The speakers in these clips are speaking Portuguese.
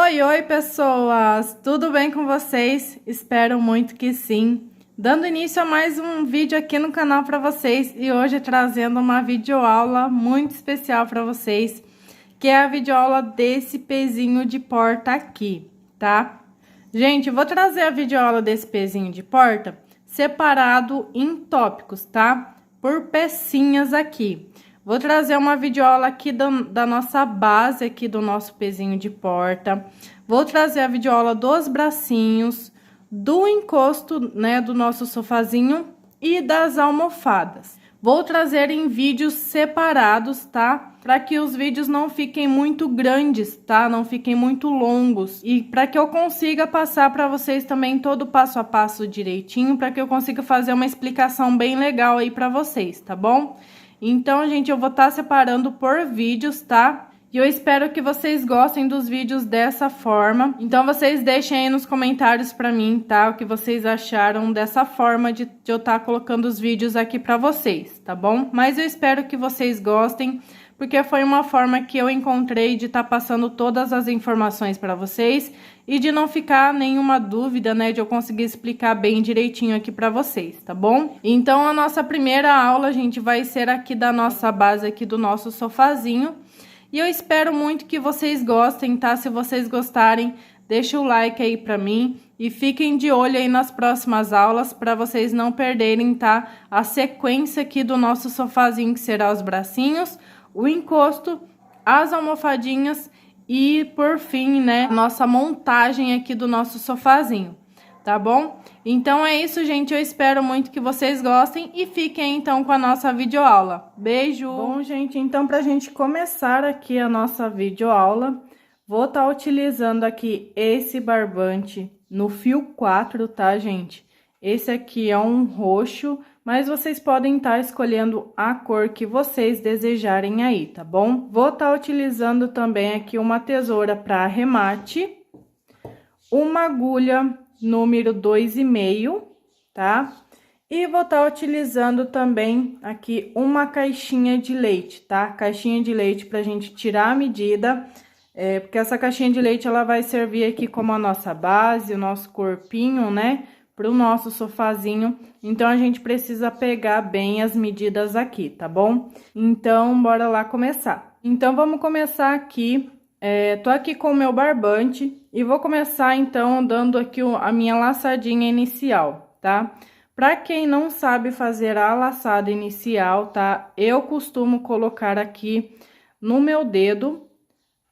Oi, pessoas! Tudo bem com vocês? Espero muito que sim. Dando início a mais um vídeo aqui no canal para vocês e hoje trazendo uma videoaula muito especial para vocês, que é a videoaula desse pezinho de porta aqui, tá? Gente, eu vou trazer a videoaula desse pezinho de porta separado em tópicos, tá? Por pecinhas aqui. Vou trazer uma videoaula aqui da nossa base aqui do nosso pezinho de porta. Vou trazer a videoaula dos bracinhos, do encosto, né, do nosso sofazinho e das almofadas. Vou trazer em vídeos separados, tá? Para que os vídeos não fiquem muito grandes, tá? Não fiquem muito longos. E para que eu consiga passar para vocês também todo o passo a passo direitinho, para que eu consiga fazer uma explicação bem legal aí para vocês, tá bom? Então, gente, eu vou estar separando por vídeos, tá? E eu espero que vocês gostem dos vídeos dessa forma. Então, vocês deixem aí nos comentários pra mim, tá? O que vocês acharam dessa forma de eu estar colocando os vídeos aqui pra vocês, tá bom? Mas eu espero que vocês gostem, porque foi uma forma que eu encontrei de estar passando todas as informações pra vocês e de não ficar nenhuma dúvida, né, de eu conseguir explicar bem direitinho aqui pra vocês, tá bom? Então, a nossa primeira aula, gente, vai ser aqui da nossa base aqui do nosso sofazinho. E eu espero muito que vocês gostem, tá? Se vocês gostarem, deixa o like aí pra mim e fiquem de olho aí nas próximas aulas para vocês não perderem, tá? A sequência aqui do nosso sofazinho, que será os bracinhos, o encosto, as almofadinhas e, por fim, né, nossa montagem aqui do nosso sofazinho, tá bom? Então, é isso, gente. Eu espero muito que vocês gostem e fiquem, então, com a nossa videoaula. Beijo! Bom, gente, então, pra gente começar aqui a nossa videoaula, vou estar utilizando aqui esse barbante no fio 4, tá, gente? Esse aqui é um roxo, mas vocês podem estar escolhendo a cor que vocês desejarem aí, tá bom? Vou estar utilizando também aqui uma tesoura para arremate, uma agulha número 2,5, tá? E vou estar utilizando também aqui uma caixinha de leite, tá? Caixinha de leite pra gente tirar a medida, porque essa caixinha de leite, ela vai servir aqui como a nossa base, o nosso corpinho, né? Pro nosso sofazinho, então a gente precisa pegar bem as medidas aqui, tá bom? Então, bora lá começar. Então, vamos começar aqui. Tô aqui com o meu barbante e vou começar, então, dando aqui a minha laçadinha inicial, tá? Pra quem não sabe fazer a laçada inicial, tá? Eu costumo colocar aqui no meu dedo,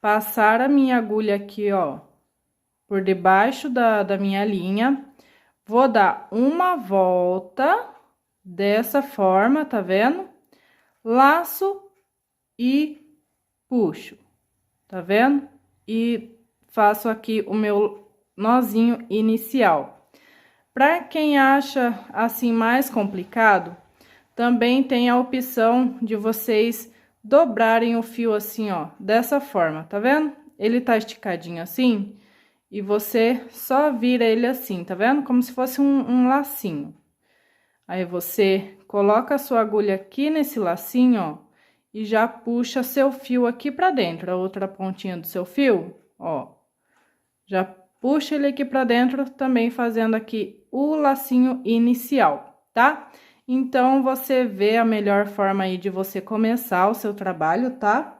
passar a minha agulha aqui, ó, por debaixo da minha linha. Vou dar uma volta dessa forma, tá vendo? Laço e puxo. Tá vendo? E faço aqui o meu nozinho inicial. Para quem acha assim mais complicado, também tem a opção de vocês dobrarem o fio assim, ó, dessa forma, tá vendo? Ele tá esticadinho assim, e você só vira ele assim, tá vendo? Como se fosse um lacinho. Aí, você coloca a sua agulha aqui nesse lacinho, ó, e já puxa seu fio aqui pra dentro, a outra pontinha do seu fio, ó. Já puxa ele aqui pra dentro, também fazendo aqui o lacinho inicial, tá? Então, você vê a melhor forma aí de você começar o seu trabalho, tá?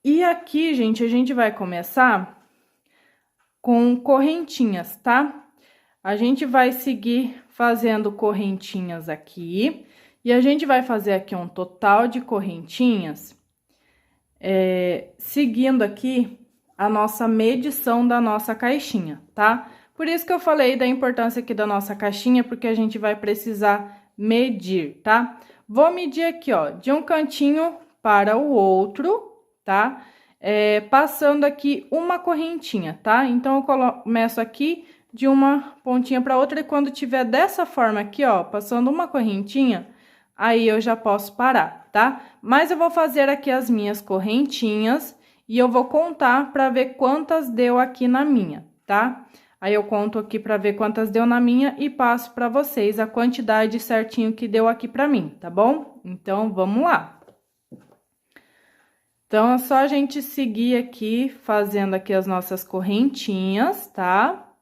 E aqui, gente, a gente vai começar com correntinhas, tá? A gente vai seguir fazendo correntinhas aqui, e a gente vai fazer aqui um total de correntinhas, seguindo aqui a nossa medição da nossa caixinha, tá? Por isso que eu falei da importância aqui da nossa caixinha, porque a gente vai precisar medir, tá? Vou medir aqui, ó, de um cantinho para o outro, tá? Passando aqui uma correntinha, tá? Então, eu começo aqui de uma pontinha para outra, e quando tiver dessa forma aqui, ó, passando uma correntinha, aí eu já posso parar, tá? Mas eu vou fazer aqui as minhas correntinhas e eu vou contar para ver quantas deu aqui na minha, tá? Aí, eu conto aqui para ver quantas deu na minha e passo para vocês a quantidade certinho que deu aqui para mim, tá bom? Então, vamos lá. Então, é só a gente seguir aqui, fazendo aqui as nossas correntinhas, tá?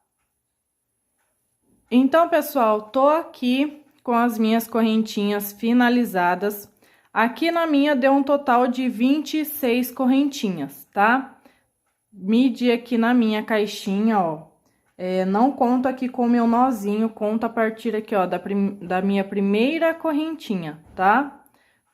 Então, pessoal, tô aqui com as minhas correntinhas finalizadas. Aqui na minha deu um total de 26 correntinhas, tá? Medi aqui na minha caixinha, ó. Não conto aqui com o meu nozinho, conto a partir aqui, ó, da minha primeira correntinha, tá?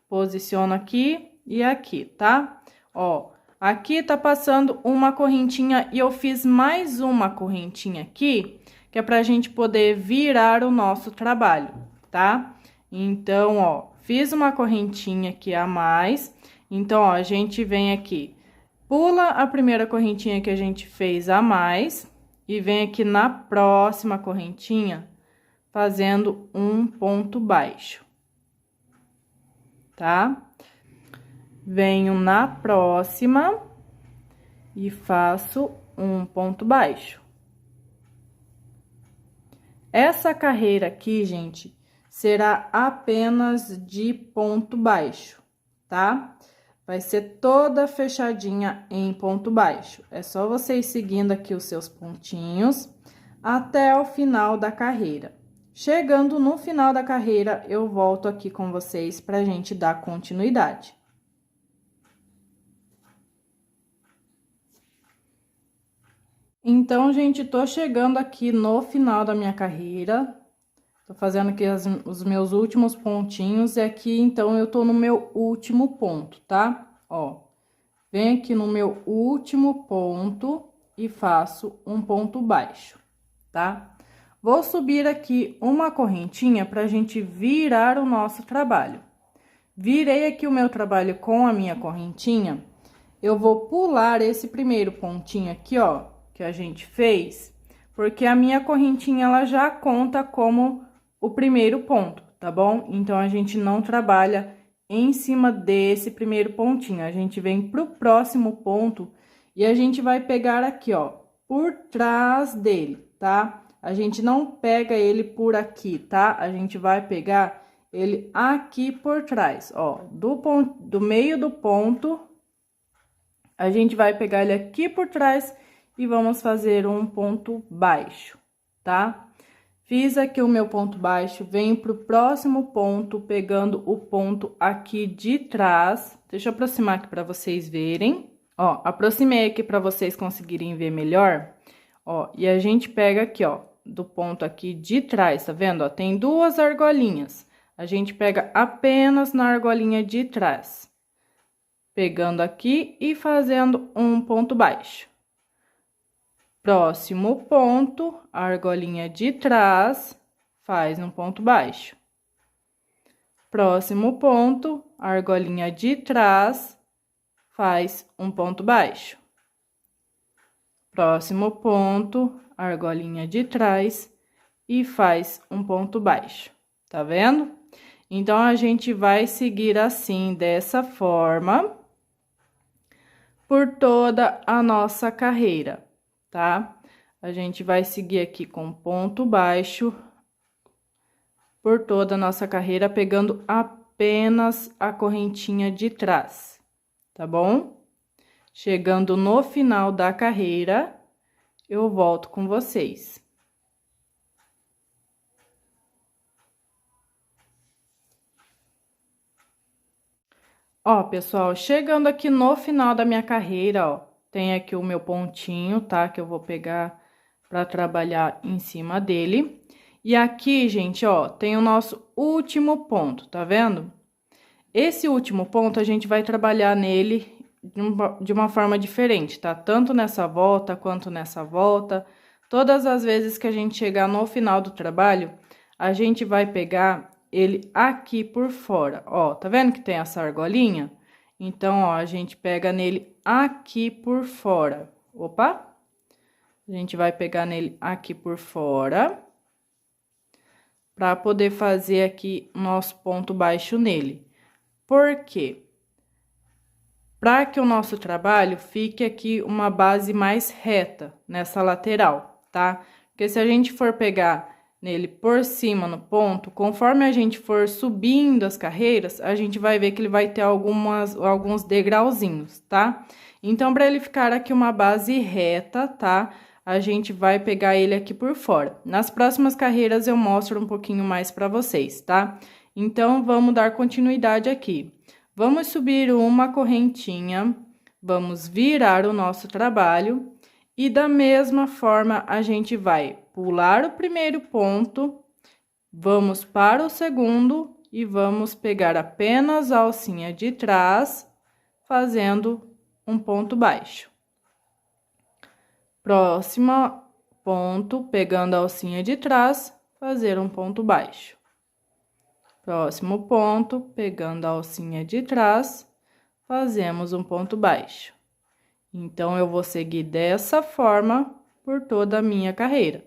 Posiciono aqui e aqui, tá? Ó, aqui tá passando uma correntinha e eu fiz mais uma correntinha aqui, que é pra gente poder virar o nosso trabalho, tá? Então, ó, fiz uma correntinha aqui a mais. Então, ó, a gente vem aqui, pula a primeira correntinha que a gente fez a mais e vem aqui na próxima correntinha fazendo um ponto baixo, tá? Venho na próxima e faço um ponto baixo. Essa carreira aqui, gente, será apenas de ponto baixo, tá? Vai ser toda fechadinha em ponto baixo. É só vocês seguindo aqui os seus pontinhos até o final da carreira. Chegando no final da carreira, eu volto aqui com vocês pra gente dar continuidade. Então, gente, tô chegando aqui no final da minha carreira. Tô fazendo aqui os meus últimos pontinhos e aqui, então, eu tô no meu último ponto, tá? Ó, venho aqui no meu último ponto e faço um ponto baixo, tá? Vou subir aqui uma correntinha pra gente virar o nosso trabalho. Virei aqui o meu trabalho com a minha correntinha, eu vou pular esse primeiro pontinho aqui, ó, que a gente fez, porque a minha correntinha, ela já conta como o primeiro ponto, tá bom? Então, a gente não trabalha em cima desse primeiro pontinho, a gente vem pro próximo ponto e a gente vai pegar aqui, ó, por trás dele, tá? A gente não pega ele por aqui, tá? A gente vai pegar ele aqui por trás, ó, do meio do ponto, a gente vai pegar ele aqui por trás e vamos fazer um ponto baixo, tá? Fiz aqui o meu ponto baixo, venho pro próximo ponto, pegando o ponto aqui de trás. Deixa eu aproximar aqui pra vocês verem. Ó, aproximei aqui pra vocês conseguirem ver melhor. Ó, e a gente pega aqui, ó, do ponto aqui de trás, tá vendo? Ó, tem duas argolinhas. A gente pega apenas na argolinha de trás. Pegando aqui e fazendo um ponto baixo. Próximo ponto, a argolinha de trás, faz um ponto baixo. Próximo ponto, a argolinha de trás, faz um ponto baixo. Próximo ponto, a argolinha de trás e faz um ponto baixo. Tá vendo? Então, a gente vai seguir assim, dessa forma, por toda a nossa carreira. Tá? A gente vai seguir aqui com ponto baixo por toda a nossa carreira, pegando apenas a correntinha de trás, tá bom? Chegando no final da carreira, eu volto com vocês. Ó, pessoal, chegando aqui no final da minha carreira, ó. Tem aqui o meu pontinho, tá? Que eu vou pegar pra trabalhar em cima dele. E aqui, gente, ó, tem o nosso último ponto, tá vendo? Esse último ponto, a gente vai trabalhar nele de uma forma diferente, tá? Tanto nessa volta, quanto nessa volta. Todas as vezes que a gente chegar no final do trabalho, a gente vai pegar ele aqui por fora, ó. Tá vendo que tem essa argolinha? Então, ó, a gente pega nele aqui por fora. Opa! A gente vai pegar nele aqui por fora. Pra poder fazer aqui nosso ponto baixo nele. Por quê? Pra que o nosso trabalho fique aqui uma base mais reta nessa lateral, tá? Porque se a gente for pegar nele por cima no ponto, conforme a gente for subindo as carreiras, a gente vai ver que ele vai ter alguns degrauzinhos, tá? Então, para ele ficar aqui uma base reta, tá? A gente vai pegar ele aqui por fora. Nas próximas carreiras eu mostro um pouquinho mais para vocês, tá? Então, vamos dar continuidade aqui. Vamos subir uma correntinha, vamos virar o nosso trabalho e da mesma forma a gente vai pular o primeiro ponto, vamos para o segundo e vamos pegar apenas a alcinha de trás, fazendo um ponto baixo. Próximo ponto, pegando a alcinha de trás, fazer um ponto baixo. Próximo ponto, pegando a alcinha de trás, fazemos um ponto baixo. Então, eu vou seguir dessa forma por toda a minha carreira.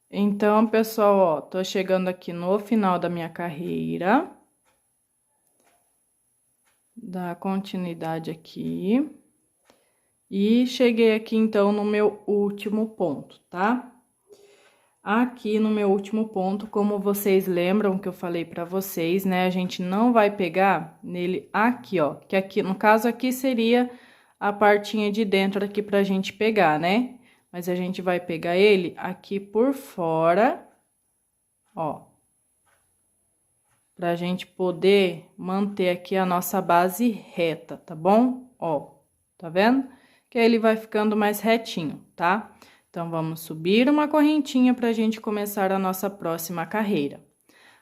Então, pessoal, ó, tô chegando aqui no final da minha carreira. Dá continuidade aqui. E cheguei aqui, então, no meu último ponto, tá? Aqui no meu último ponto, como vocês lembram que eu falei pra vocês, né? A gente não vai pegar nele aqui, ó. Que aqui, no caso, aqui seria a partinha de dentro aqui pra gente pegar, né? Mas a gente vai pegar ele aqui por fora, ó. Pra gente poder manter aqui a nossa base reta, tá bom? Ó, tá vendo? Que aí ele vai ficando mais retinho, tá? Então, vamos subir uma correntinha pra gente começar a nossa próxima carreira.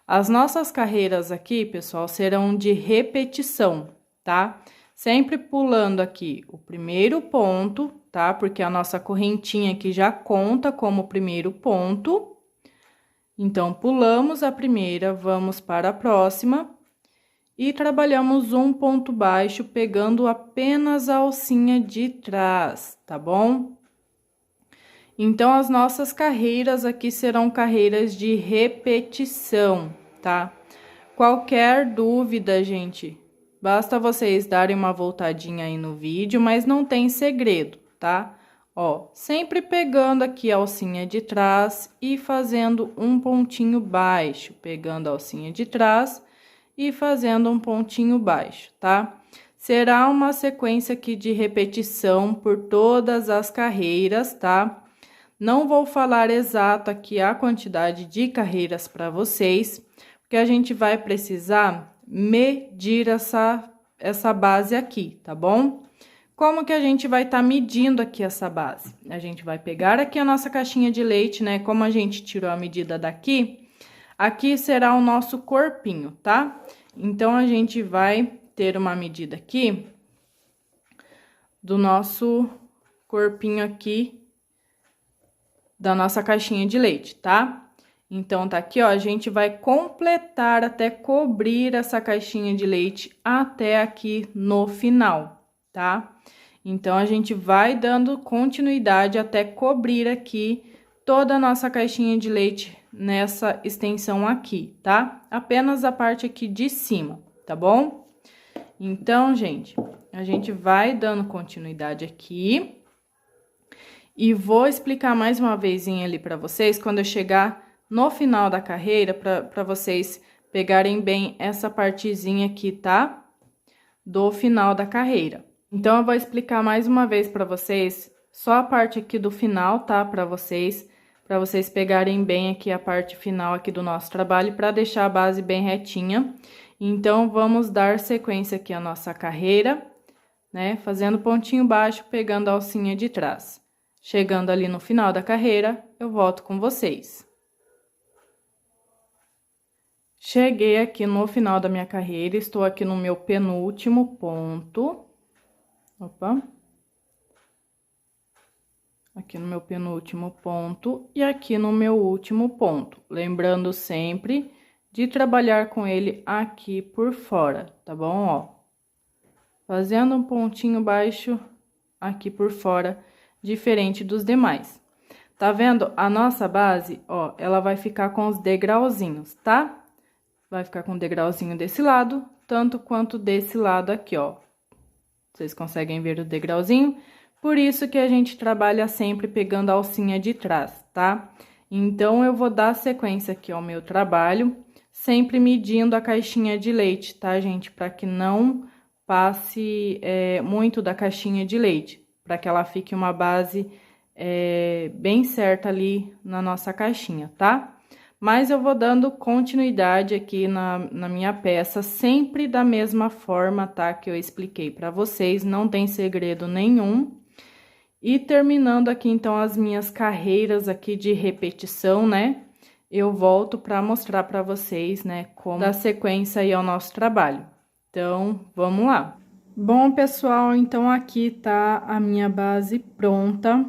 As nossas carreiras aqui, pessoal, serão de repetição, tá? Sempre pulando aqui o primeiro ponto, tá? Porque a nossa correntinha aqui já conta como primeiro ponto. Então, pulamos a primeira, vamos para a próxima e trabalhamos um ponto baixo, pegando apenas a alcinha de trás, tá bom? Então, as nossas carreiras aqui serão carreiras de repetição, tá? Qualquer dúvida, gente, basta vocês darem uma voltadinha aí no vídeo, mas não tem segredo, tá? Ó, sempre pegando aqui a alcinha de trás e fazendo um pontinho baixo, pegando a alcinha de trás e fazendo um pontinho baixo, tá? Será uma sequência aqui de repetição por todas as carreiras, tá? Não vou falar exato aqui a quantidade de carreiras para vocês, porque a gente vai precisar medir essa base aqui, tá bom? Como que a gente vai estar medindo aqui essa base? A gente vai pegar aqui a nossa caixinha de leite, né? Como a gente tirou a medida daqui, aqui será o nosso corpinho, tá? Então, a gente vai ter uma medida aqui do nosso corpinho aqui da nossa caixinha de leite, tá? Então, tá aqui, ó, a gente vai completar até cobrir essa caixinha de leite até aqui no final, tá? Então, a gente vai dando continuidade até cobrir aqui toda a nossa caixinha de leite nessa extensão aqui, tá? Apenas a parte aqui de cima, tá bom? Então, gente, a gente vai dando continuidade aqui. E vou explicar mais uma vezinha ali pra vocês, quando eu chegar no final da carreira, pra vocês pegarem bem essa partezinha aqui, tá? Do final da carreira. Então, eu vou explicar mais uma vez pra vocês, só a parte aqui do final, tá? Pra vocês pegarem bem aqui a parte final aqui do nosso trabalho, pra deixar a base bem retinha. Então, vamos dar sequência aqui à nossa carreira, né? Fazendo pontinho baixo, pegando a alcinha de trás. Chegando ali no final da carreira, eu volto com vocês. Cheguei aqui no final da minha carreira, estou aqui no meu penúltimo ponto. Opa. Aqui no meu penúltimo ponto e aqui no meu último ponto. Lembrando sempre de trabalhar com ele aqui por fora, tá bom? Ó, fazendo um pontinho baixo aqui por fora, diferente dos demais. Tá vendo? A nossa base, ó, ela vai ficar com os degrauzinhos, tá? Vai ficar com o degrauzinho desse lado, tanto quanto desse lado aqui, ó. Vocês conseguem ver o degrauzinho? Por isso que a gente trabalha sempre pegando a alcinha de trás, tá? Então, eu vou dar sequência aqui ao meu trabalho, sempre medindo a caixinha de leite, tá, gente? Para que não passe muito da caixinha de leite, para que ela fique uma base bem certa ali na nossa caixinha, tá? Mas eu vou dando continuidade aqui na minha peça, sempre da mesma forma, tá? Que eu expliquei para vocês, não tem segredo nenhum. E terminando aqui, então, as minhas carreiras aqui de repetição, né? Eu volto para mostrar para vocês, né, como dar sequência aí ao nosso trabalho. Então, vamos lá. Bom, pessoal, então aqui tá a minha base pronta.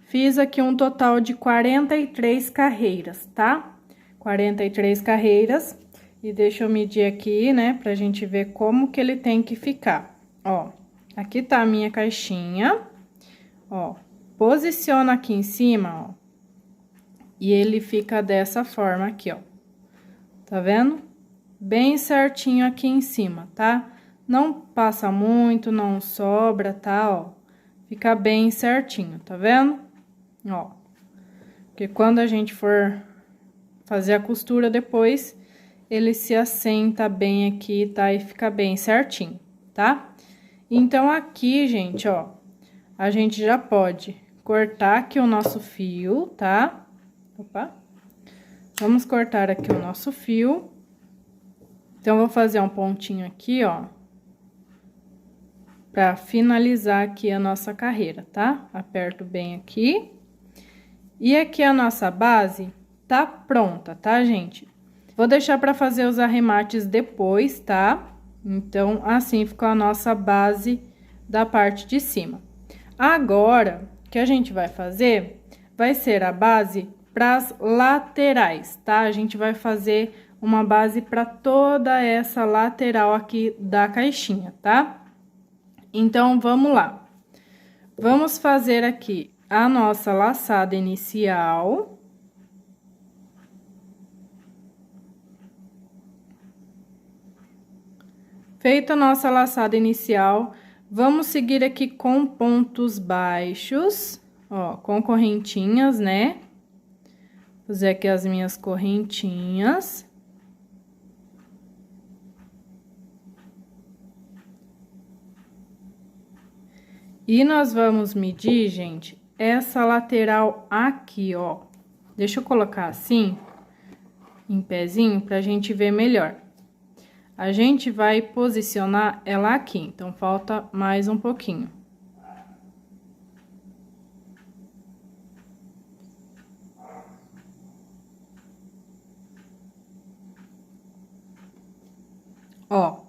Fiz aqui um total de 43 carreiras, tá? 43 carreiras. E deixa eu medir aqui, né, pra gente ver como que ele tem que ficar. Ó, aqui tá a minha caixinha. Ó, posiciona aqui em cima, ó. E ele fica dessa forma aqui, ó. Tá vendo? Bem certinho aqui em cima, tá? Não passa muito, não sobra, tá, ó. Fica bem certinho, tá vendo? Ó. Porque quando a gente for fazer a costura depois, ele se assenta bem aqui, tá? E fica bem certinho, tá? Então, aqui, gente, ó, a gente já pode cortar aqui o nosso fio, tá? Opa! Vamos cortar aqui o nosso fio. Então, vou fazer um pontinho aqui, ó, pra finalizar aqui a nossa carreira, tá? Aperto bem aqui. E aqui a nossa base tá pronta, tá, gente? Vou deixar pra fazer os arremates depois, tá? Então, assim ficou a nossa base da parte de cima. Agora, o que a gente vai fazer vai ser a base pras laterais, tá? A gente vai fazer uma base pra toda essa lateral aqui da caixinha, tá? Então, vamos lá. Vamos fazer aqui a nossa laçada inicial. Feita a nossa laçada inicial, vamos seguir aqui com pontos baixos, ó, com correntinhas, né? Fazer aqui as minhas correntinhas. E nós vamos medir, gente, essa lateral aqui, ó. Deixa eu colocar assim, em pezinho, pra gente ver melhor. A gente vai posicionar ela aqui, então, falta mais um pouquinho. Ó,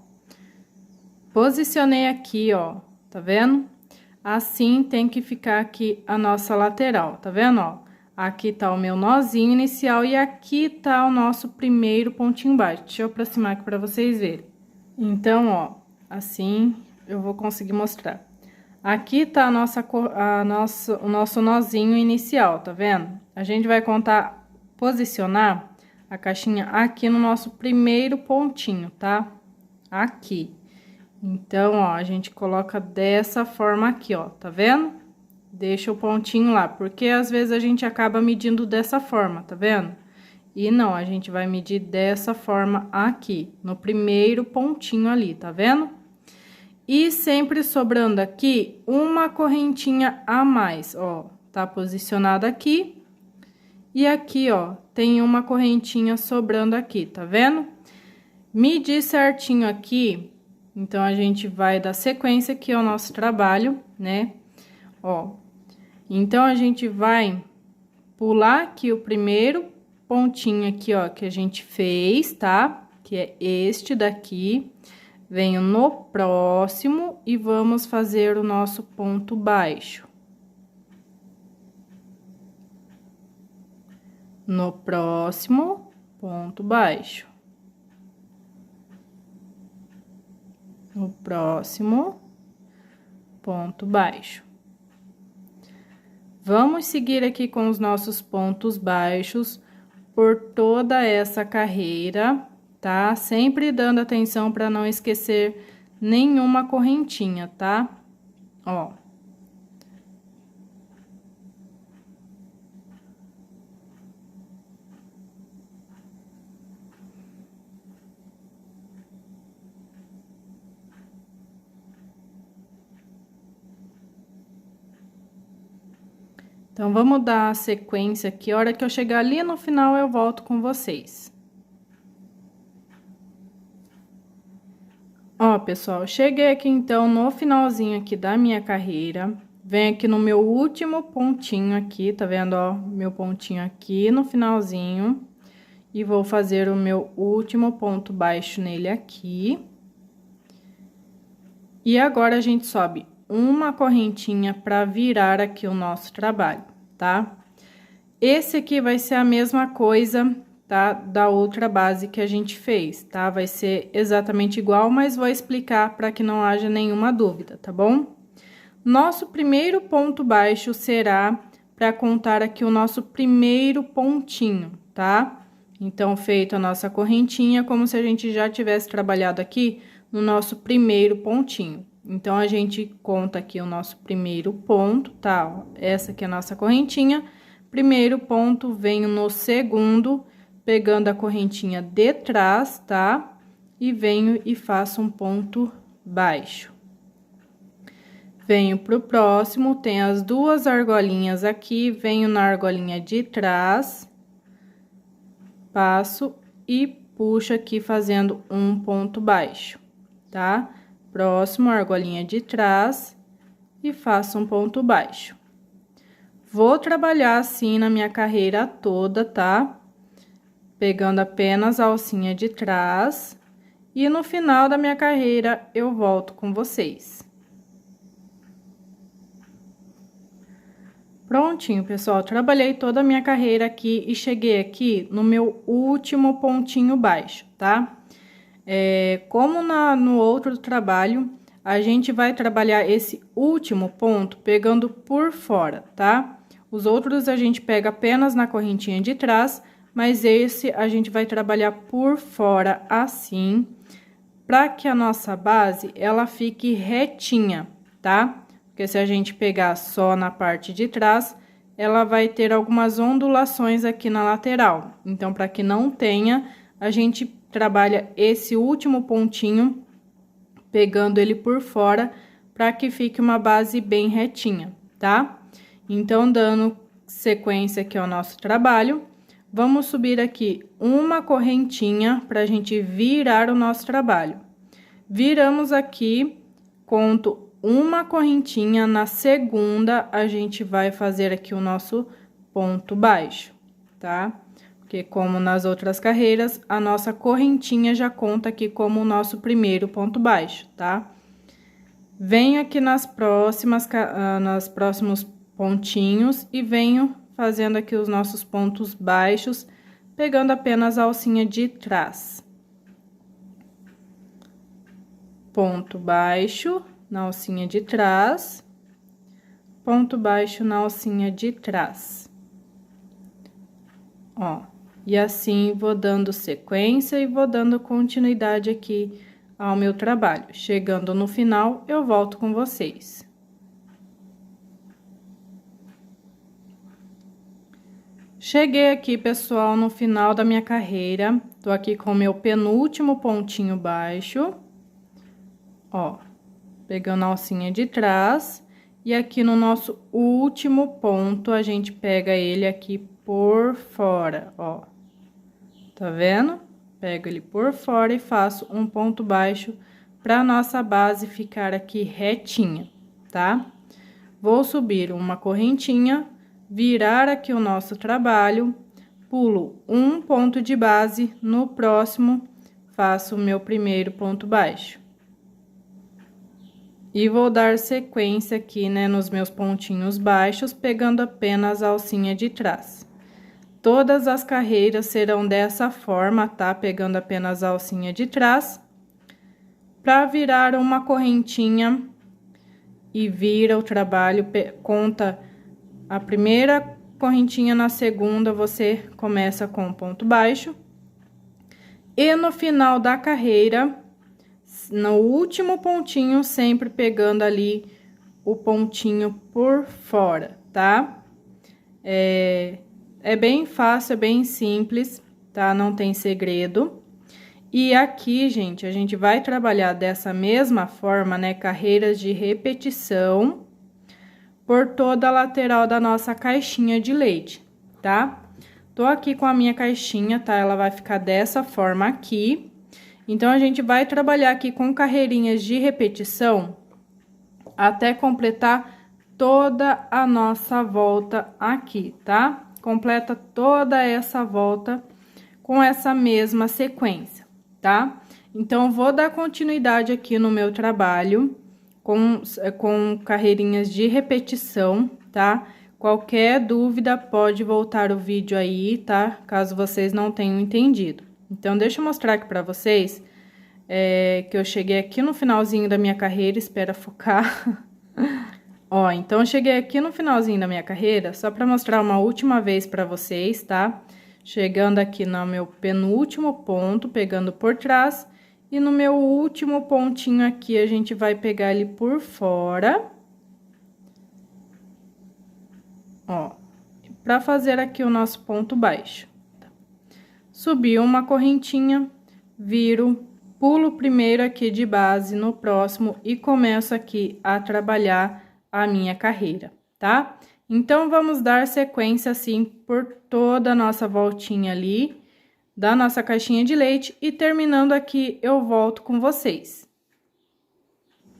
posicionei aqui, ó, tá vendo? Assim, tem que ficar aqui a nossa lateral, tá vendo, ó? Aqui tá o meu nozinho inicial e aqui tá o nosso primeiro pontinho baixo. Deixa eu aproximar aqui pra vocês verem. Então, ó, assim eu vou conseguir mostrar. Aqui tá o nosso nozinho inicial, tá vendo? A gente vai contar, posicionar a caixinha aqui no nosso primeiro pontinho, tá? Aqui. Então, ó, a gente coloca dessa forma aqui, ó, tá vendo? Deixa o pontinho lá, porque às vezes a gente acaba medindo dessa forma, tá vendo? E não, a gente vai medir dessa forma aqui, no primeiro pontinho ali, tá vendo? E sempre sobrando aqui uma correntinha a mais, ó, tá posicionada aqui. E aqui, ó, tem uma correntinha sobrando aqui, tá vendo? Medir certinho aqui, então, a gente vai dar sequência aqui ao nosso trabalho, né? Ó, então, a gente vai pular aqui o primeiro pontinho aqui, ó, que a gente fez, tá? Que é este daqui. Venho no próximo e vamos fazer o nosso ponto baixo. No próximo, ponto baixo. No próximo, ponto baixo. Vamos seguir aqui com os nossos pontos baixos por toda essa carreira, tá? Sempre dando atenção para não esquecer nenhuma correntinha, tá? Ó. Então, vamos dar a sequência aqui. A hora que eu chegar ali no final, eu volto com vocês. Ó, pessoal, cheguei aqui, então, no finalzinho aqui da minha carreira. Venho aqui no meu último pontinho aqui, tá vendo, ó? Meu pontinho aqui no finalzinho. E vou fazer o meu último ponto baixo nele aqui. E agora, a gente sobe uma correntinha para virar aqui o nosso trabalho, tá? Esse aqui vai ser a mesma coisa, tá? Da outra base que a gente fez, tá? Vai ser exatamente igual, mas vou explicar para que não haja nenhuma dúvida, tá bom? Nosso primeiro ponto baixo será para contar aqui o nosso primeiro pontinho, tá? Então, feito a nossa correntinha, como se a gente já tivesse trabalhado aqui no nosso primeiro pontinho. Então, a gente conta aqui o nosso primeiro ponto, tá? Essa aqui é a nossa correntinha. Primeiro ponto, venho no segundo, pegando a correntinha de trás, tá? E venho e faço um ponto baixo. Venho pro próximo, tem as duas argolinhas aqui, venho na argolinha de trás, passo e puxo aqui fazendo um ponto baixo, tá? Próximo, argolinha de trás e faço um ponto baixo. Vou trabalhar assim na minha carreira toda, tá? Pegando apenas a alcinha de trás e no final da minha carreira eu volto com vocês. Prontinho, pessoal, trabalhei toda a minha carreira aqui e cheguei aqui no meu último pontinho baixo, tá? Como no outro trabalho, a gente vai trabalhar esse último ponto pegando por fora, tá? Os outros a gente pega apenas na correntinha de trás, mas esse a gente vai trabalhar por fora assim, para que a nossa base, ela fique retinha, tá? Porque se a gente pegar só na parte de trás, ela vai ter algumas ondulações aqui na lateral. Então, para que não tenha, a gente trabalha esse último pontinho, pegando ele por fora, para que fique uma base bem retinha, tá? Então, dando sequência aqui ao nosso trabalho, vamos subir aqui uma correntinha para a gente virar o nosso trabalho. Viramos aqui, conto uma correntinha, na segunda, a gente vai fazer aqui o nosso ponto baixo, tá? Porque como nas outras carreiras, a nossa correntinha já conta aqui como o nosso primeiro ponto baixo, tá? Venho aqui nos próximos pontinhos e venho fazendo aqui os nossos pontos baixos, pegando apenas a alcinha de trás. Ponto baixo na alcinha de trás, ponto baixo na alcinha de trás. Ó, e assim vou dando sequência e vou dando continuidade aqui ao meu trabalho. Chegando no final, eu volto com vocês. Cheguei aqui, pessoal, no final da minha carreira. Tô aqui com o meu penúltimo pontinho baixo. Ó, pegando a alcinha de trás. E aqui no nosso último ponto, a gente pega ele aqui por fora, ó. Tá vendo? Pego ele por fora e faço um ponto baixo pra nossa base ficar aqui retinha, tá? Vou subir uma correntinha, virar aqui o nosso trabalho, pulo um ponto de base, no próximo, faço o meu primeiro ponto baixo. E vou dar sequência aqui, né, nos meus pontinhos baixos, pegando apenas a alcinha de trás. Todas as carreiras serão dessa forma, tá? Pegando apenas a alcinha de trás, pra virar uma correntinha e vira o trabalho, conta a primeira correntinha, na segunda você começa com ponto baixo. E no final da carreira, no último pontinho, sempre pegando ali o pontinho por fora, tá? É bem fácil, é bem simples, tá? Não tem segredo. E aqui, gente, a gente vai trabalhar dessa mesma forma, né? Carreiras de repetição por toda a lateral da nossa caixinha de leite, tá? Tô aqui com a minha caixinha, tá? Ela vai ficar dessa forma aqui. Então, a gente vai trabalhar aqui com carreirinhas de repetição até completar toda a nossa volta aqui, tá? Completa toda essa volta com essa mesma sequência, tá? Então, vou dar continuidade aqui no meu trabalho com carreirinhas de repetição, tá? Qualquer dúvida, pode voltar o vídeo aí, tá? Caso vocês não tenham entendido. Então, deixa eu mostrar aqui pra vocês, que eu cheguei aqui no finalzinho da minha carreira, espera focar. Ó, então, eu cheguei aqui no finalzinho da minha carreira, só pra mostrar uma última vez pra vocês, tá? Chegando aqui no meu penúltimo ponto, pegando por trás, e no meu último pontinho aqui, a gente vai pegar ele por fora. Ó, pra fazer aqui o nosso ponto baixo. Subi uma correntinha, viro, pulo primeiro aqui de base no próximo e começo aqui a trabalhar a minha carreira, tá? Então, vamos dar sequência assim por toda a nossa voltinha ali da nossa caixinha de leite e terminando aqui, eu volto com vocês.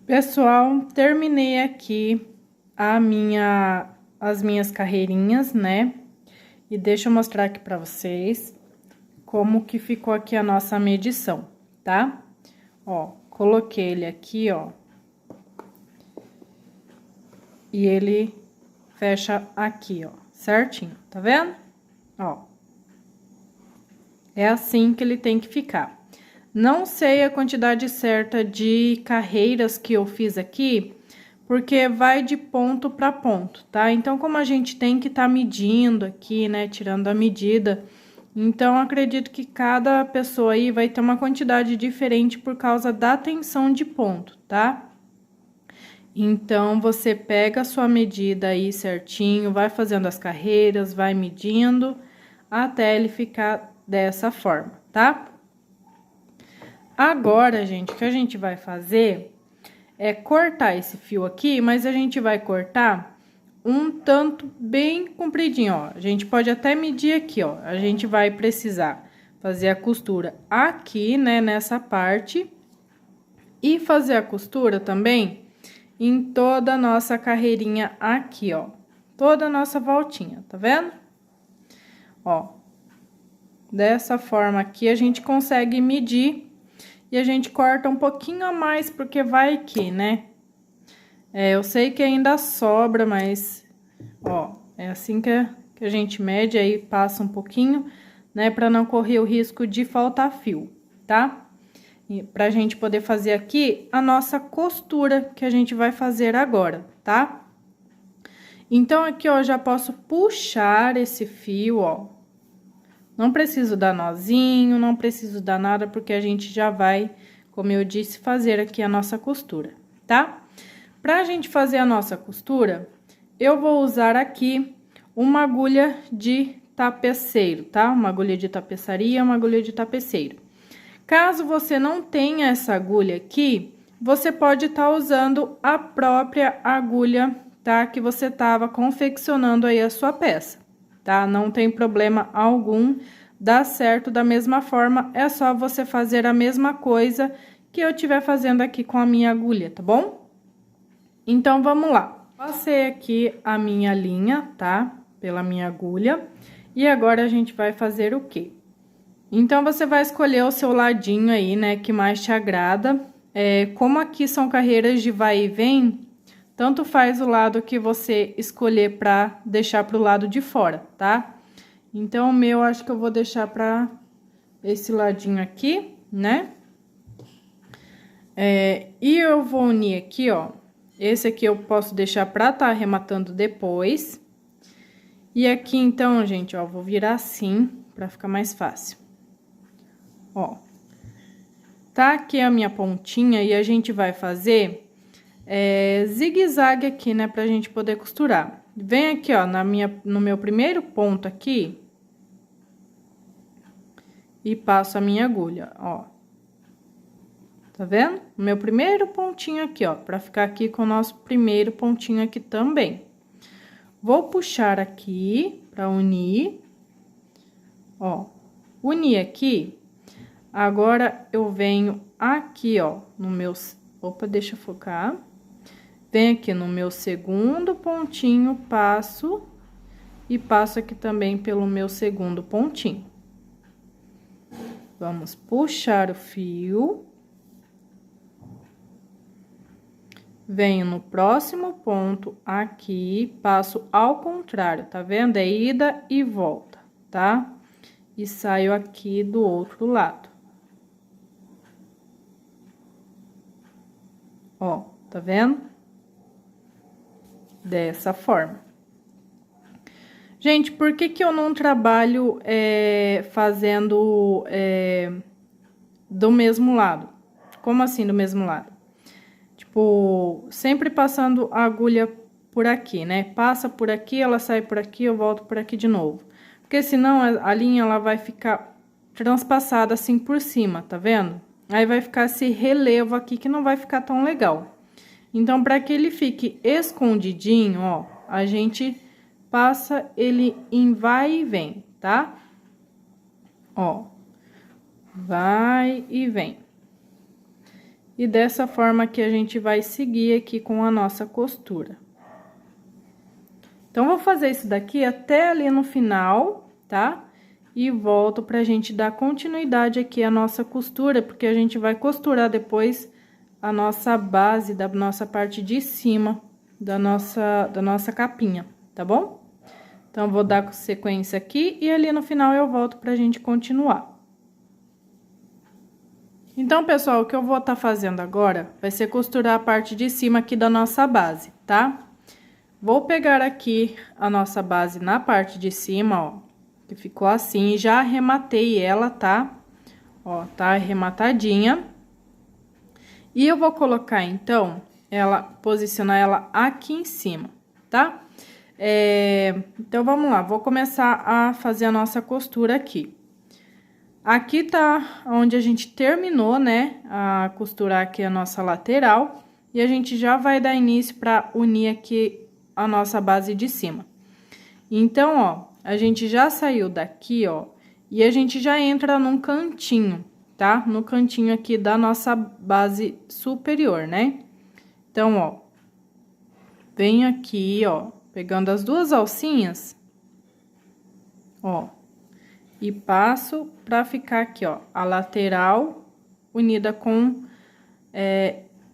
Pessoal, terminei aqui as minhas carreirinhas, né? E deixa eu mostrar aqui pra vocês como que ficou aqui a nossa medição, tá? Ó, coloquei ele aqui, ó. E ele fecha aqui, ó, certinho, tá vendo? Ó. É assim que ele tem que ficar. Não sei a quantidade certa de carreiras que eu fiz aqui, porque vai de ponto para ponto, tá? Então, como a gente tem que estar medindo aqui, né, tirando a medida, então, acredito que cada pessoa aí vai ter uma quantidade diferente por causa da tensão de ponto, tá? Então, você pega a sua medida aí certinho, vai fazendo as carreiras, vai medindo, até ele ficar dessa forma, tá? Agora, gente, o que a gente vai fazer é cortar esse fio aqui, mas a gente vai cortar um tanto bem compridinho, ó. A gente pode até medir aqui, ó. A gente vai precisar fazer a costura aqui, né, nessa parte. E fazer a costura também em toda a nossa carreirinha aqui, ó. Toda a nossa voltinha, tá vendo? Ó. Dessa forma aqui, a gente consegue medir e a gente corta um pouquinho a mais, porque vai que, né? Eu sei que ainda sobra, mas, ó, é assim que a gente mede, aí passa um pouquinho, né? Pra não correr o risco de faltar fio, tá? E pra gente poder fazer aqui a nossa costura que a gente vai fazer agora, tá? Então, aqui, ó, já posso puxar esse fio, ó. Não preciso dar nozinho, não preciso dar nada, porque a gente já vai, como eu disse, fazer aqui a nossa costura, tá? Pra gente fazer a nossa costura, eu vou usar aqui uma agulha de tapeceiro, tá? Uma agulha de tapeçaria, uma agulha de tapeceiro. Caso você não tenha essa agulha aqui, você pode estar usando a própria agulha, tá? Que você tava confeccionando aí a sua peça, tá? Não tem problema algum, dá certo da mesma forma, é só você fazer a mesma coisa que eu estiver fazendo aqui com a minha agulha, tá bom? Então, vamos lá. Passei aqui a minha linha, tá? Pela minha agulha. E agora, a gente vai fazer o quê? Então, você vai escolher o seu ladinho aí, né? Que mais te agrada. Como aqui são carreiras de vai e vem, tanto faz o lado que você escolher pra deixar pro lado de fora, tá? Então, o meu, acho que eu vou deixar pra esse ladinho aqui, né? E eu vou unir aqui, ó. Esse aqui eu posso deixar pra tá arrematando depois. E aqui, então, gente, ó, vou virar assim, pra ficar mais fácil. Ó. Tá aqui a minha pontinha e a gente vai fazer zigue-zague aqui, né, pra gente poder costurar. Vem aqui, ó, no meu primeiro ponto aqui e passo a minha agulha, ó. Tá vendo? O meu primeiro pontinho aqui, ó, pra ficar aqui com o nosso primeiro pontinho aqui também. Vou puxar aqui pra unir, ó, unir aqui. Agora, eu venho aqui, ó, no meu... Opa, deixa eu focar. Venho aqui no meu segundo pontinho, passo... E passo aqui também pelo meu segundo pontinho. Vamos puxar o fio. Venho no próximo ponto aqui, passo ao contrário, tá vendo? É ida e volta, tá? E saio aqui do outro lado. Ó, tá vendo? Dessa forma. Gente, por que que eu não trabalho fazendo do mesmo lado? Como assim do mesmo lado? Tipo, sempre passando a agulha por aqui, né? Passa por aqui, ela sai por aqui, eu volto por aqui de novo. Porque senão a linha ela vai ficar transpassada assim por cima, tá vendo? Aí vai ficar esse relevo aqui que não vai ficar tão legal. Então, para que ele fique escondidinho, ó, a gente passa ele em vai e vem, tá? Ó, vai e vem. E dessa forma que a gente vai seguir aqui com a nossa costura. Então, vou fazer isso daqui até ali no final, tá? E volto pra gente dar continuidade aqui à nossa costura, porque a gente vai costurar depois a nossa base da nossa parte de cima da nossa capinha, tá bom? Então, vou dar sequência aqui e ali no final eu volto pra gente continuar. Então, pessoal, o que eu vou estar fazendo agora vai ser costurar a parte de cima aqui da nossa base, tá? Vou pegar aqui a nossa base na parte de cima, ó, que ficou assim, e já arrematei ela, tá? Ó, tá arrematadinha. E eu vou colocar, então, posicionar ela aqui em cima, tá? Então, vamos lá, vou começar a fazer a nossa costura aqui. Aqui tá onde a gente terminou, né, a costurar aqui a nossa lateral. E a gente já vai dar início pra unir aqui a nossa base de cima. Então, ó, a gente já saiu daqui, ó, e a gente já entra num cantinho, tá? No cantinho aqui da nossa base superior, né? Então, ó, venho aqui, ó, pegando as duas alcinhas, ó, e passo pra ficar aqui, ó, a lateral unida com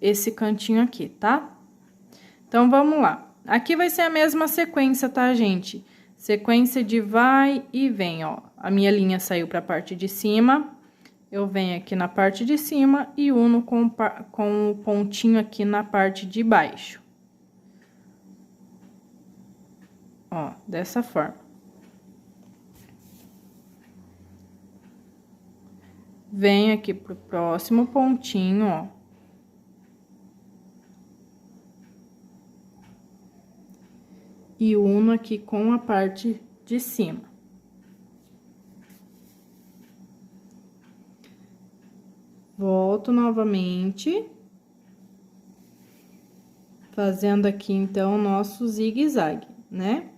esse cantinho aqui, tá? Então, vamos lá. Aqui vai ser a mesma sequência, tá, gente? Sequência de vai e vem, ó. A minha linha saiu pra parte de cima, eu venho aqui na parte de cima e uno com o pontinho aqui na parte de baixo. Ó, dessa forma. Venho aqui pro próximo pontinho, ó. E uno aqui com a parte de cima. Volto novamente. Fazendo aqui, então, o nosso zigue-zague, né?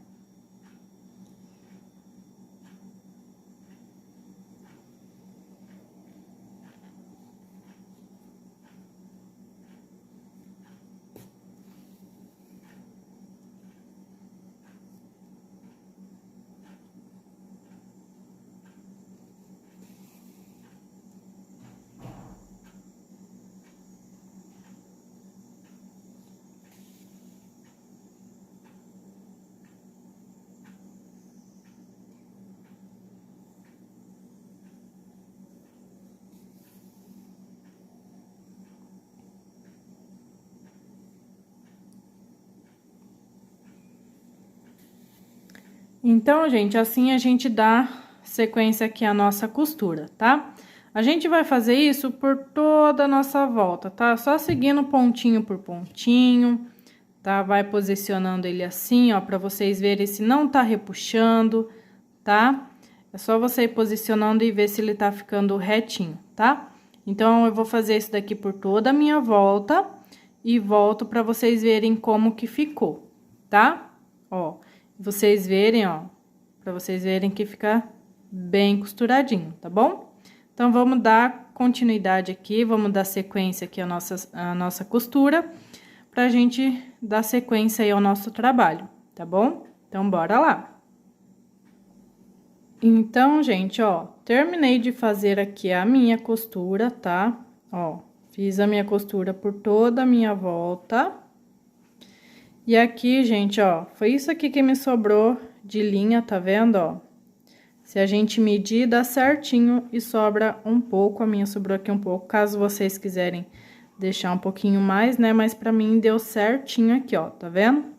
Então, gente, assim a gente dá sequência aqui à nossa costura, tá? A gente vai fazer isso por toda a nossa volta, tá? Só seguindo pontinho por pontinho, tá? Vai posicionando ele assim, ó, pra vocês verem se não tá repuxando, tá? É só você ir posicionando e ver se ele tá ficando retinho, tá? Então, eu vou fazer isso daqui por toda a minha volta e volto pra vocês verem como que ficou, tá? Ó, vocês verem, ó, pra vocês verem que fica bem costuradinho, tá bom? Então, vamos dar continuidade aqui, vamos dar sequência aqui à nossa costura, pra gente dar sequência aí ao nosso trabalho, tá bom? Então, bora lá! Então, gente, ó, terminei de fazer aqui a minha costura, tá? Ó, fiz a minha costura por toda a minha volta. E aqui, gente, ó, foi isso aqui que me sobrou de linha, tá vendo, ó? Se a gente medir, dá certinho e sobra um pouco, a minha sobrou aqui um pouco, caso vocês quiserem deixar um pouquinho mais, né? Mas pra mim deu certinho aqui, ó, tá vendo?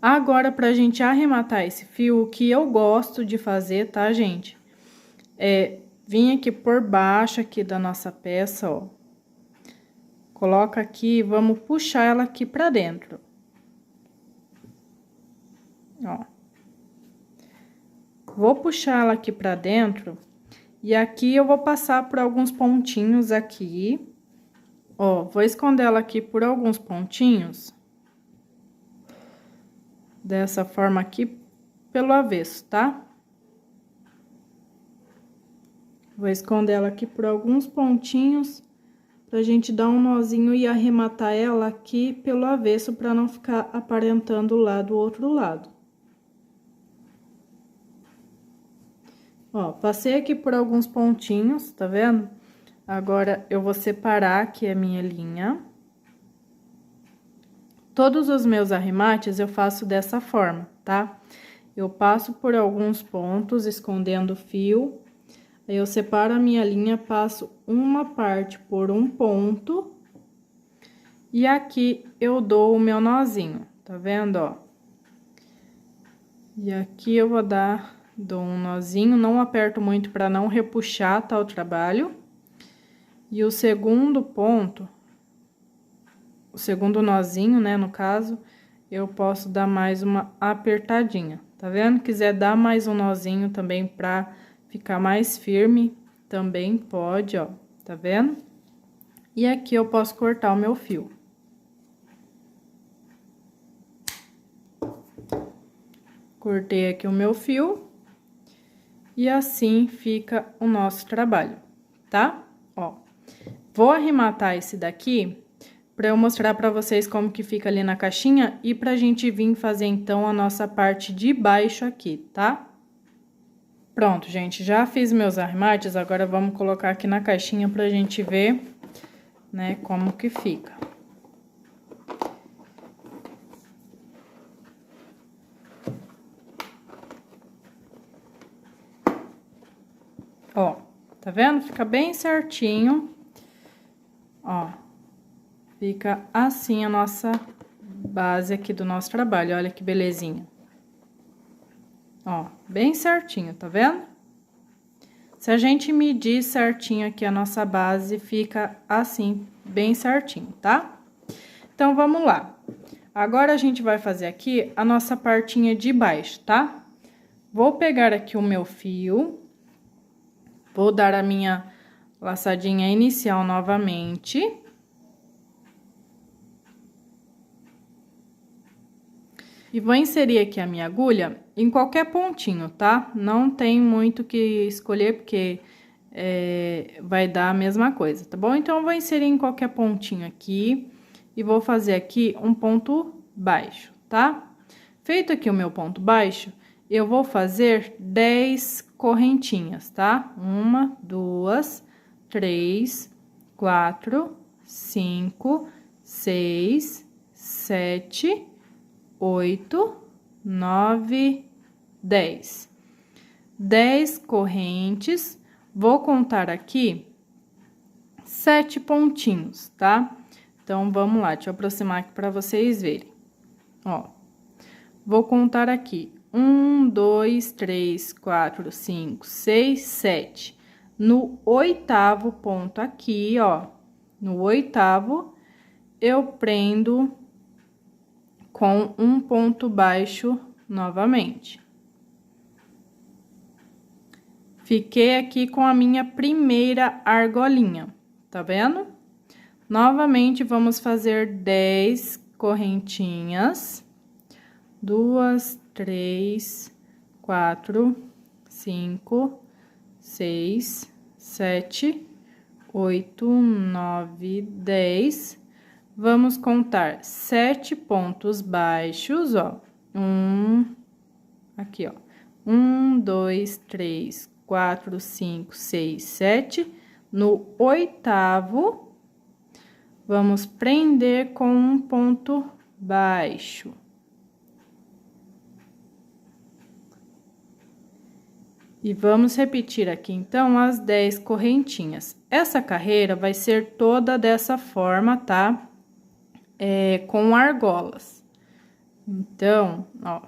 Agora, pra gente arrematar esse fio, o que eu gosto de fazer, tá, gente? É vir aqui por baixo aqui da nossa peça, ó. Coloca aqui, vamos puxar ela aqui pra dentro. Ó. Vou puxar ela aqui pra dentro, e aqui eu vou passar por alguns pontinhos aqui. Ó, vou esconder ela aqui por alguns pontinhos. Dessa forma aqui, pelo avesso, tá? Vou esconder ela aqui por alguns pontinhos, pra gente dar um nozinho e arrematar ela aqui pelo avesso, pra não ficar aparentando lá do outro lado. Ó, passei aqui por alguns pontinhos, tá vendo? Agora, eu vou separar aqui a minha linha. Todos os meus arremates eu faço dessa forma, tá? Eu passo por alguns pontos, escondendo o fio. Aí, eu separo a minha linha, passo uma parte por um ponto. E aqui, eu dou o meu nozinho, tá vendo, ó? E aqui, eu vou dou um nozinho, não aperto muito pra não repuxar, tá, o trabalho. E o segundo ponto, o segundo nozinho, né, no caso, eu posso dar mais uma apertadinha, tá vendo? Quiser dar mais um nozinho também pra ficar mais firme, também pode, ó, tá vendo? E aqui eu posso cortar o meu fio. Cortei aqui o meu fio. E assim fica o nosso trabalho, tá? Ó, vou arrematar esse daqui pra eu mostrar pra vocês como que fica ali na caixinha e pra gente vir fazer, então, a nossa parte de baixo aqui, tá? Pronto, gente, já fiz meus arremates, agora vamos colocar aqui na caixinha pra gente ver, né, como que fica. Ó, tá vendo? Fica bem certinho. Ó, fica assim a nossa base aqui do nosso trabalho, olha que belezinha. Ó, bem certinho, tá vendo? Se a gente medir certinho aqui a nossa base, fica assim, bem certinho, tá? Então, vamos lá. Agora, a gente vai fazer aqui a nossa partinha de baixo, tá? Vou pegar aqui o meu fio, vou dar a minha laçadinha inicial novamente. E vou inserir aqui a minha agulha em qualquer pontinho, tá? Não tem muito que escolher, porque vai dar a mesma coisa, tá bom? Então, eu vou inserir em qualquer pontinho aqui e vou fazer aqui um ponto baixo, tá? Feito aqui o meu ponto baixo, eu vou fazer 10 correntinhas, tá? 1, 2, 3, 4, 5, 6, 7, 8, 9, 10. 10 correntes, vou contar aqui 7 pontinhos, tá? Então, vamos lá, deixa eu aproximar aqui pra vocês verem. Ó, vou contar aqui 1, 2, 3, 4, 5, 6, 7. No 8º ponto aqui, ó, no 8º, eu prendo com um ponto baixo novamente. Fiquei aqui com a minha primeira argolinha, tá vendo? Novamente, vamos fazer 10 correntinhas. 2, 3, 4, 5, 6, 7, 8, 9, 10. Vamos contar 7 pontos baixos, ó. Aqui, ó. 1, 2, 3, 4, 5, 6, 7. No 8º, vamos prender com um ponto baixo. E vamos repetir aqui, então, as 10 correntinhas. Essa carreira vai ser toda dessa forma, tá? Com argolas. Então, ó.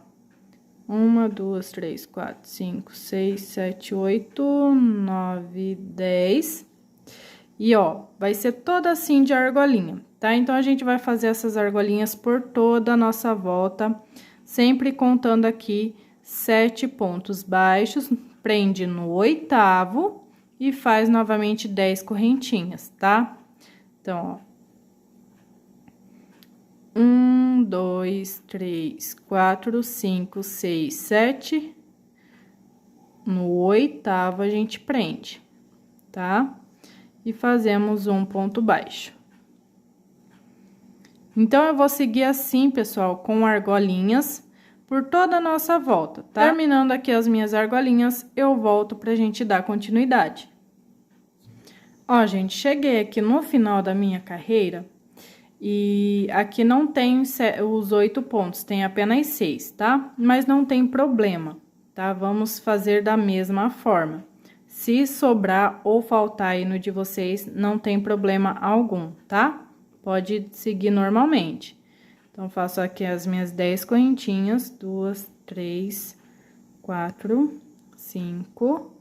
1, 2, 3, 4, 5, 6, 7, 8, 9, 10. E, ó, vai ser toda assim de argolinha, tá? Então, a gente vai fazer essas argolinhas por toda a nossa volta, sempre contando aqui 7 pontos baixos, prende no 8º e faz novamente 10 correntinhas, tá? Então, ó. 1, 2, 3, 4, 5, 6, 7. No 8º, a gente prende, tá? E fazemos um ponto baixo. Então, eu vou seguir assim, pessoal, com argolinhas por toda a nossa volta, tá? Terminando aqui as minhas argolinhas, eu volto pra gente dar continuidade. Ó, gente, cheguei aqui no final da minha carreira e aqui não tem os 8 pontos, tem apenas 6, tá? Mas não tem problema, tá? Vamos fazer da mesma forma. Se sobrar ou faltar aí no de vocês, não tem problema algum, tá? Pode seguir normalmente. Então, faço aqui as minhas 10 correntinhas, 2, 3, 4, 5,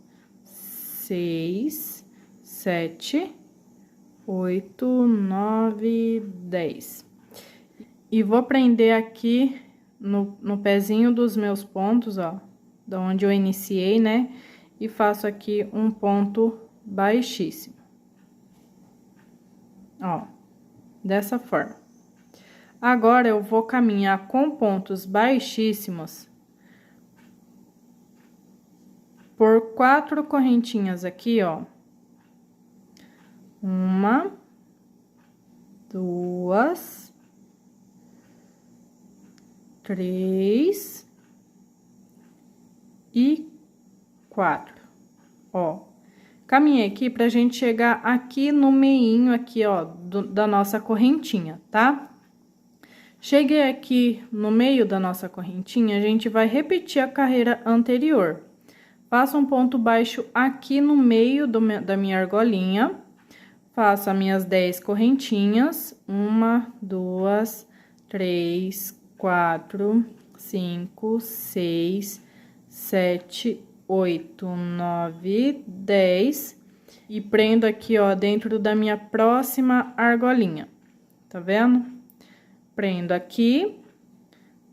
6, 7, 8, 9, 10. E vou prender aqui no pezinho dos meus pontos, ó, da onde eu iniciei, né? E faço aqui um ponto baixíssimo. Ó, dessa forma. Agora, eu vou caminhar com pontos baixíssimos por 4 correntinhas aqui, ó. 1, 2, 3 e 4. Ó, caminhei aqui pra gente chegar aqui no meinho aqui, ó, da nossa correntinha, tá? Cheguei aqui no meio da nossa correntinha, a gente vai repetir a carreira anterior. Faço um ponto baixo aqui no meio da minha argolinha. Faço as minhas 10 correntinhas. 1, 2, 3, 4, 5, 6, 7, 8, 9, 10. E prendo aqui, ó, dentro da minha próxima argolinha. Tá vendo? Prendo aqui,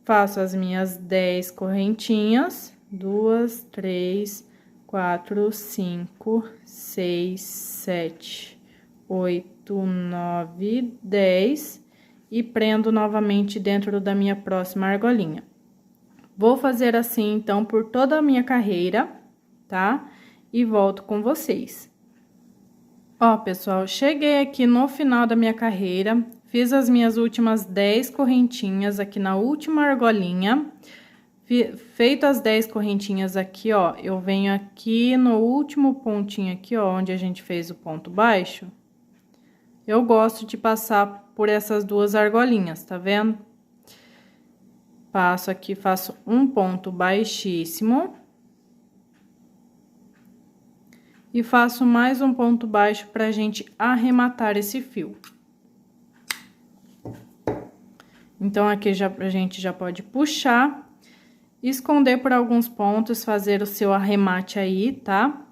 faço as minhas 10 correntinhas, 2, 3, 4, 5, 6, 7, 8, 9, 10 e prendo novamente dentro da minha próxima argolinha. Vou fazer assim, então, por toda a minha carreira, tá? E volto com vocês. Ó, pessoal, cheguei aqui no final da minha carreira. Fiz as minhas últimas 10 correntinhas aqui na última argolinha. Feito as 10 correntinhas aqui, ó, eu venho aqui no último pontinho aqui, ó, onde a gente fez o ponto baixo. Eu gosto de passar por essas 2 argolinhas, tá vendo? Passo aqui, faço um ponto baixíssimo. E faço mais um ponto baixo pra gente arrematar esse fio. Então, aqui a gente já pode puxar, esconder por alguns pontos, fazer o seu arremate aí, tá?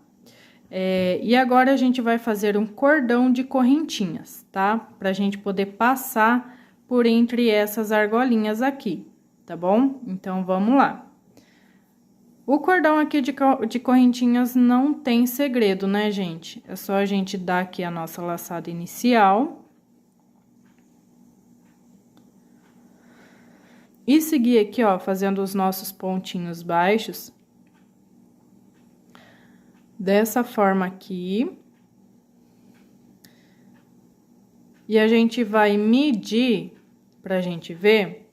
E agora, a gente vai fazer um cordão de correntinhas, tá? Pra gente poder passar por entre essas argolinhas aqui, tá bom? Então, vamos lá. O cordão aqui de correntinhas não tem segredo, né, gente? É só a gente dar aqui a nossa laçada inicial. E seguir aqui, ó, fazendo os nossos pontinhos baixos. Dessa forma aqui. E a gente vai medir, pra gente ver,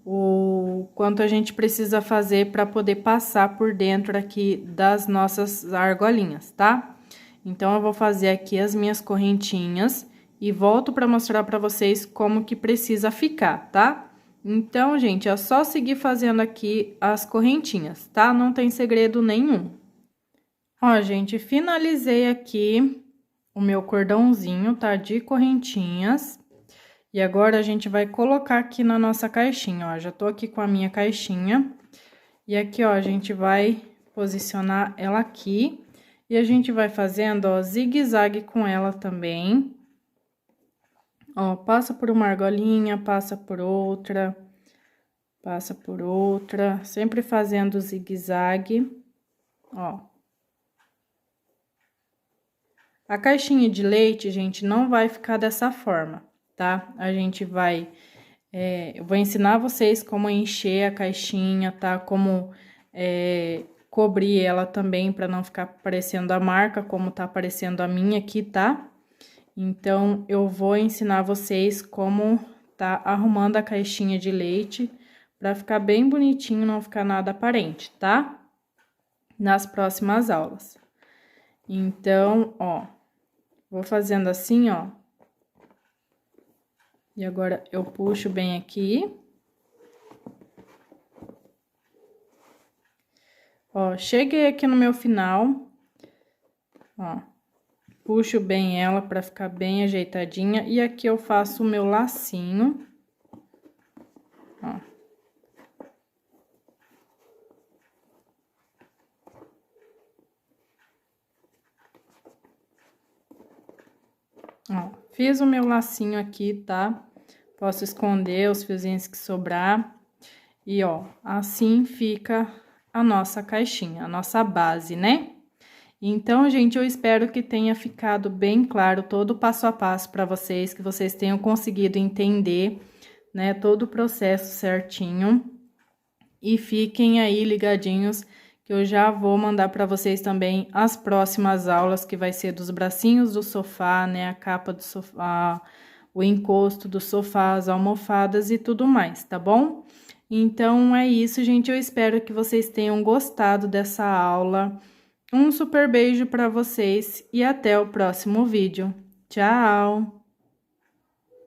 o quanto a gente precisa fazer para poder passar por dentro aqui das nossas argolinhas, tá? Então, eu vou fazer aqui as minhas correntinhas e volto para mostrar para vocês como que precisa ficar, tá? Então, gente, é só seguir fazendo aqui as correntinhas, tá? Não tem segredo nenhum. Ó, gente, finalizei aqui o meu cordãozinho, tá? De correntinhas. E agora, a gente vai colocar aqui na nossa caixinha, ó. Já tô aqui com a minha caixinha. E aqui, ó, a gente vai posicionar ela aqui. E a gente vai fazendo, ó, zigue-zague com ela também. Ó, passa por uma argolinha, passa por outra, sempre fazendo zigue-zague, ó. A caixinha de leite, gente, não vai ficar dessa forma, tá? A gente vai... eu vou ensinar vocês como encher a caixinha, tá? Como cobrir ela também, pra não ficar parecendo a marca, como tá aparecendo a minha aqui, tá? Então, eu vou ensinar vocês como tá arrumando a caixinha de leite, pra ficar bem bonitinho, não ficar nada aparente, tá? Nas próximas aulas. Então, ó, vou fazendo assim, ó. E agora, eu puxo bem aqui. Ó, cheguei aqui no meu final, ó. Puxo bem ela pra ficar bem ajeitadinha. E aqui eu faço o meu lacinho. Ó. Ó, fiz o meu lacinho aqui, tá? Posso esconder os fiozinhos que sobrar. E, ó, assim fica a nossa caixinha, a nossa base, né? Então, gente, eu espero que tenha ficado bem claro todo o passo a passo para vocês, que vocês tenham conseguido entender, né, todo o processo certinho. E fiquem aí ligadinhos, que eu já vou mandar para vocês também as próximas aulas, que vai ser dos bracinhos do sofá, né, a capa do sofá, o encosto do sofá, as almofadas e tudo mais, tá bom? Então, é isso, gente, eu espero que vocês tenham gostado dessa aula. Um super beijo para vocês e até o próximo vídeo. Tchau!